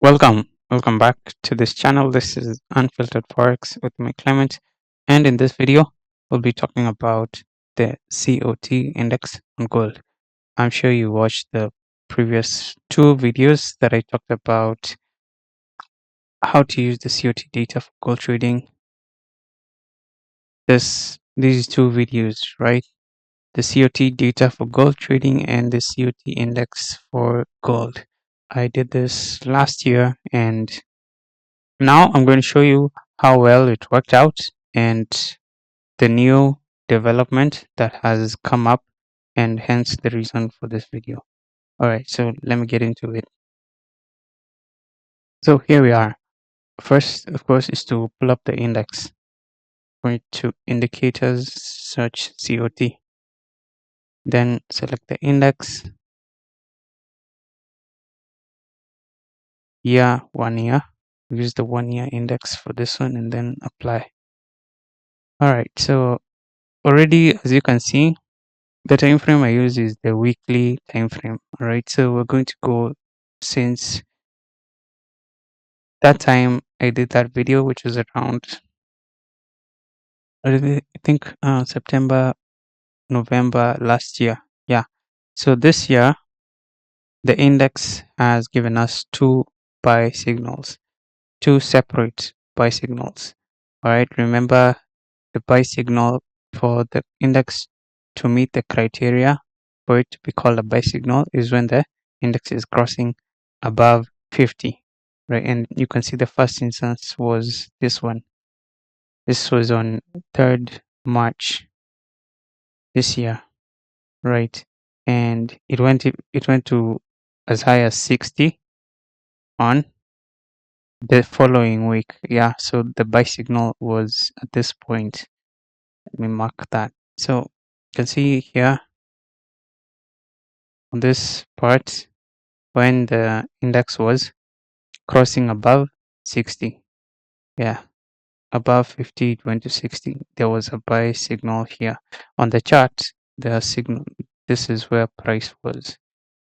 Welcome back to this channel. This is Unfiltered Forex with me, Clement. And in this video, we'll be talking about the CoT index on gold. I'm sure you watched the previous two videos that I talked about how to use the CoT data for gold trading. These two videos, right? The CoT data for gold trading and the CoT index for gold. I did this last year, and now I'm going to show you how well it worked out and the new development that has come up, and hence the reason for this video. Alright, so let me get into it. So here we are. First, of course, is to pull up the index. Going to indicators, search CoT. Then select the index, year, 1 year. Use the 1 year index for this one and then apply. Alright, so already, as you can see, the time frame I use is the weekly time frame. All right, so we're going to go since that time I did that video, which was around I think September, November last year. Yeah. So this year the index has given us two buy signals, two separate buy signals. All right. Remember, the buy signal for the index to meet the criteria for it to be called a buy signal is when the index is crossing above 50, right? And you can see the first instance was this one. This was on 3rd March this year, right? And it went to as high as 60 on the following week. Yeah, so the buy signal was at this point. Let me mark that. So you can see here on this part when the index was crossing above 60. Yeah, above 50, it went to 60. There was a buy signal here. On the chart, the signal, this is where price was.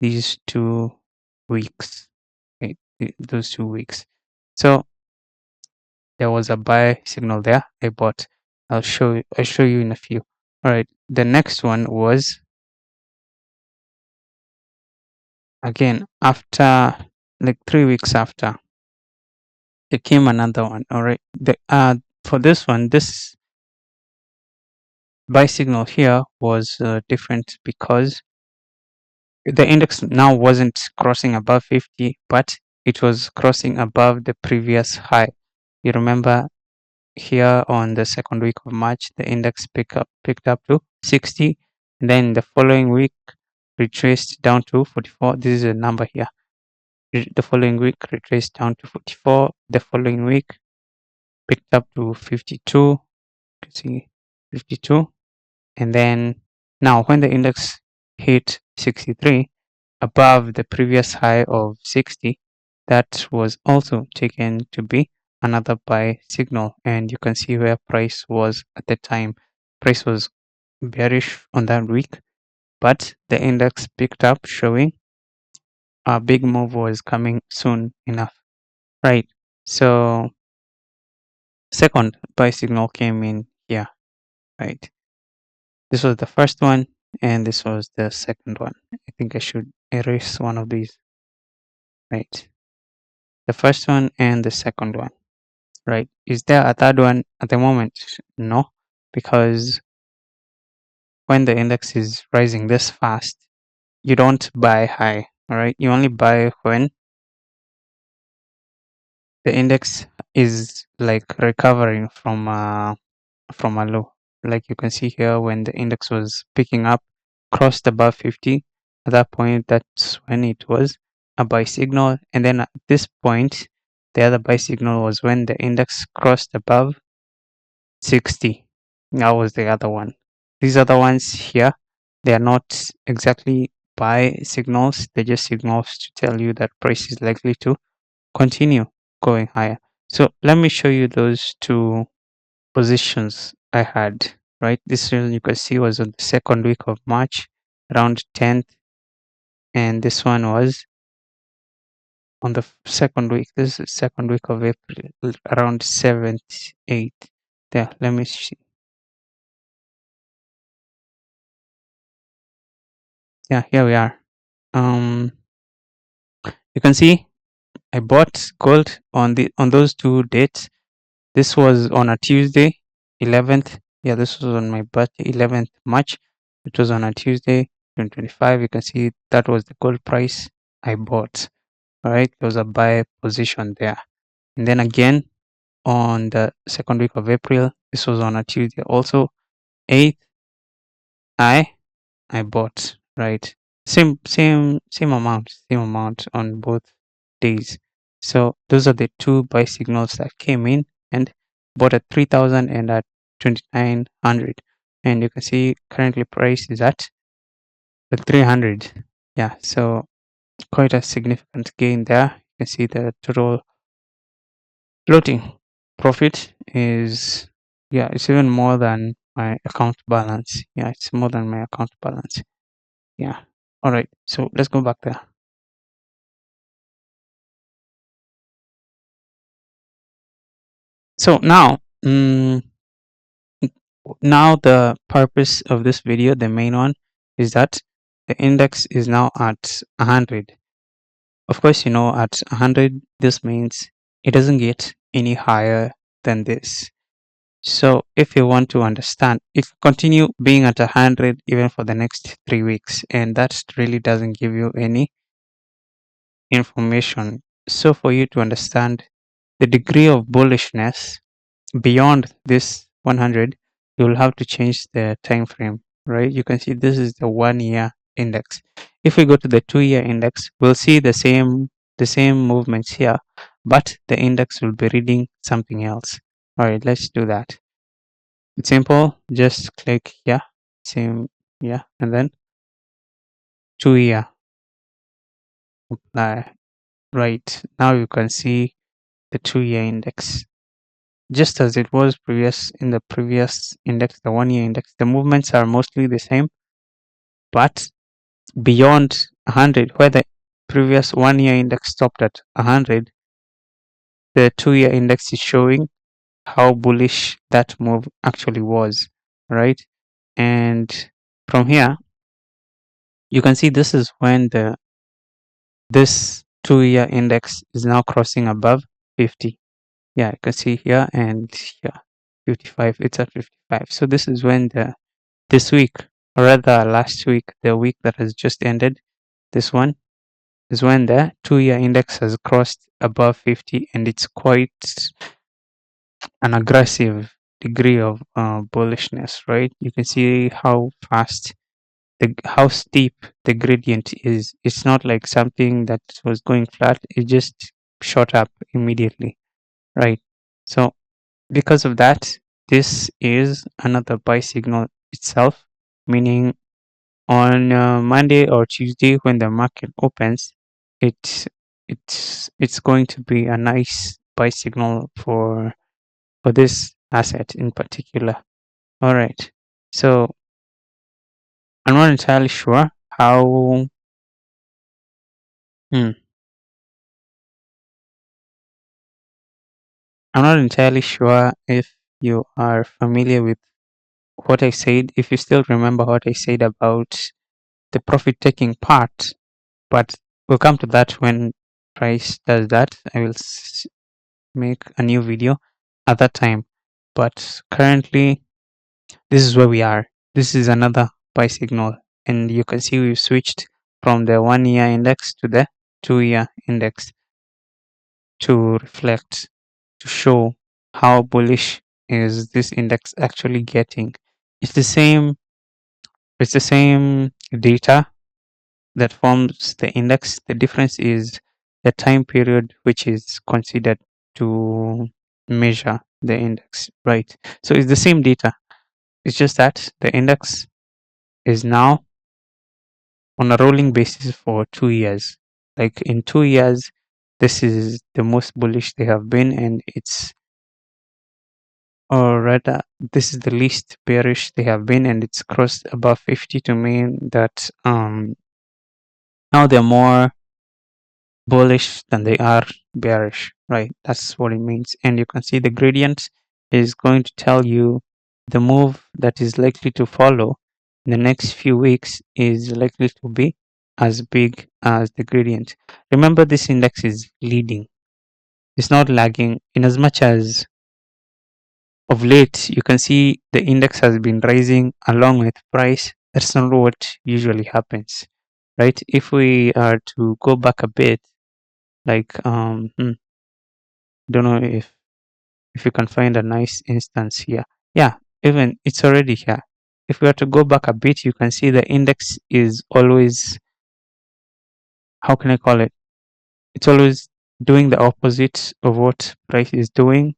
These 2 weeks, right? Those 2 weeks. So there was a buy signal there. I bought. I'll show you in a few. All right. The next one was again after like 3 weeks after. It came another one. All right. For this one, this buy signal here was different because the index now wasn't crossing above 50, but it was crossing above the previous high. You remember here on the second week of March, the index picked up to 60. Then the following week retraced down to 44. This is a number here. The following week retraced down to 44. The following week picked up to 52. You can see 52. And then now when the index hit 63 above the previous high of 60, that was also taken to be another buy signal. And you can see where price was at the time. Price was bearish on that week, but the index picked up, showing a big move was coming soon enough, right? So second buy signal came in here, right? This was the first one, and this was the second one. I think I should erase one of these, right? The first one and the second one, right? Is there a third one at the moment? No, because when the index is rising this fast, you don't buy high, all right? You only buy when the index is like recovering from a low. Like you can see here, when the index was picking up, crossed above 50. At that point, that's when it was a buy signal. And then at this point, the other buy signal was when the index crossed above 60. That was the other one. These other ones here, they are not exactly buy signals. They're just signals to tell you that price is likely to continue going higher. So let me show you those two positions I had, right? This one you can see was on the second week of March, around 10th, and this one was on the second week. This is second week of April, around 7th, 8th. There, let me see. Yeah, here we are. You can see I bought gold on those 2 dates. This was on a Tuesday, 11th. Yeah, this was on my birthday, 11th March. It was on a Tuesday, 2025. You can see that was the gold price I bought. All right, there was a buy position there. And then again on the second week of April, this was on a Tuesday also, 8th, I bought, right? Same amount on both days. So those are the 2 buy signals that came in and bought at 3,000 and at 2,900. And you can see currently price is at the 300. Yeah, so quite a significant gain there. You can see the total floating profit is, yeah, it's even more than my account balance. Yeah, it's more than my account balance. Yeah. All right. So let's go back there. So now, now the purpose of this video, the main one, is that the index is now at 100. Of course, you know, at 100, this means it doesn't get any higher than this. So if you want to understand, it continue being at 100 even for the next 3 weeks, and that really doesn't give you any information. So for you to understand the degree of bullishness beyond this 100, you will have to change the time frame, right? You can see this is the 1 year index. If we go to the 2 year index, we'll see the same movements here, but the index will be reading something else. All right, let's do that. It's simple. Just click here, same, yeah, and then 2 year apply. Right now you can see the 2 year index. Just as it was previous in the previous index, the 1 year index, the movements are mostly the same, but beyond 100, where the previous 1 year index stopped at 100, the 2 year index is showing how bullish that move actually was, right? And from here, you can see this is when this 2 year index is now crossing above 50. Yeah, you can see here and here, 55. It's at 55. So this is when this week, or rather last week, the week that has just ended, this one is when the 2 year index has crossed above 50, and it's quite an aggressive degree of bullishness, right? You can see how fast, how steep the gradient is. It's not like something that was going flat, it just shot up immediately, right? So because of that, this is another buy signal itself, meaning on Monday or Tuesday when the market opens, it's it's going to be a nice buy signal for this asset in particular. All right, so I'm not entirely sure how. Hmm, I'm not entirely sure if you are familiar with what I said. If you still remember what I said about the profit taking part, but we'll come to that when price does that. I will make a new video at that time, but currently this is where we are. This is another buy signal, and you can see we've switched from the 1 year index to the 2 year index to reflect, to show how bullish is this index actually getting. It's the same, it's the same data that forms the index. The difference is the time period which is considered to measure the index, right? So it's the same data. It's just that the index is now on a rolling basis for 2 years. Like in 2 years, this is the most bullish they have been, and it's, or rather, this is the least bearish they have been, and it's crossed above 50 to mean that now they're more bullish than they are bearish, right? That's what it means. And you can see the gradient is going to tell you the move that is likely to follow in the next few weeks is likely to be as big as the gradient. Remember, this index is leading, it's not lagging. In as much as of late you can see the index has been rising along with price, that's not what usually happens, right? If we are to go back a bit, like don't know if you can find a nice instance here. Yeah, even it's already here. If we are to go back a bit, you can see the index is always, how can I call it, it's always doing the opposite of what price is doing.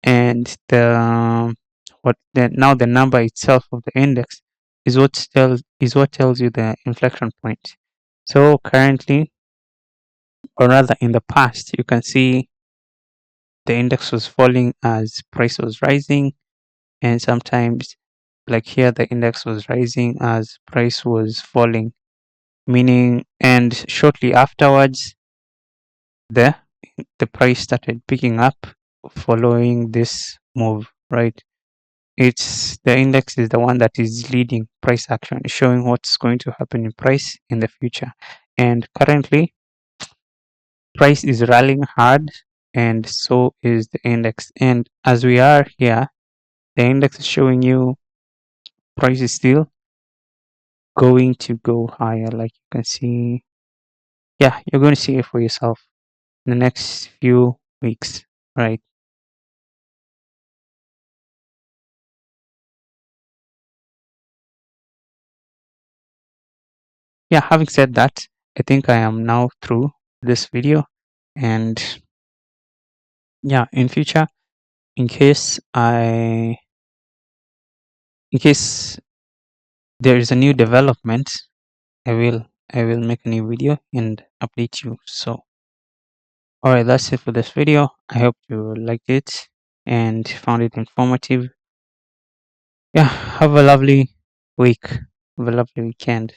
And the what the now the number itself of the index is what tells you the inflection point. So currently, or rather in the past, you can see the index was falling as price was rising, and sometimes, like here, the index was rising as price was falling, meaning, and shortly afterwards the the price started picking up following this move, right? It's the index is the one that is leading price action, showing what's going to happen in price in the future. And currently price is rallying hard, and so is the index. And as we are here, the index is showing you price is still going to go higher, like you can see. Yeah, you're going to see it for yourself in the next few weeks, right? Yeah, having said that, I think I am now through this video. And yeah, in future, in case I in case there is a new development, i will I will make a new video and update you. So all right, that's it for this video. I hope you liked it and found it informative. Yeah, have a lovely week, have a lovely weekend.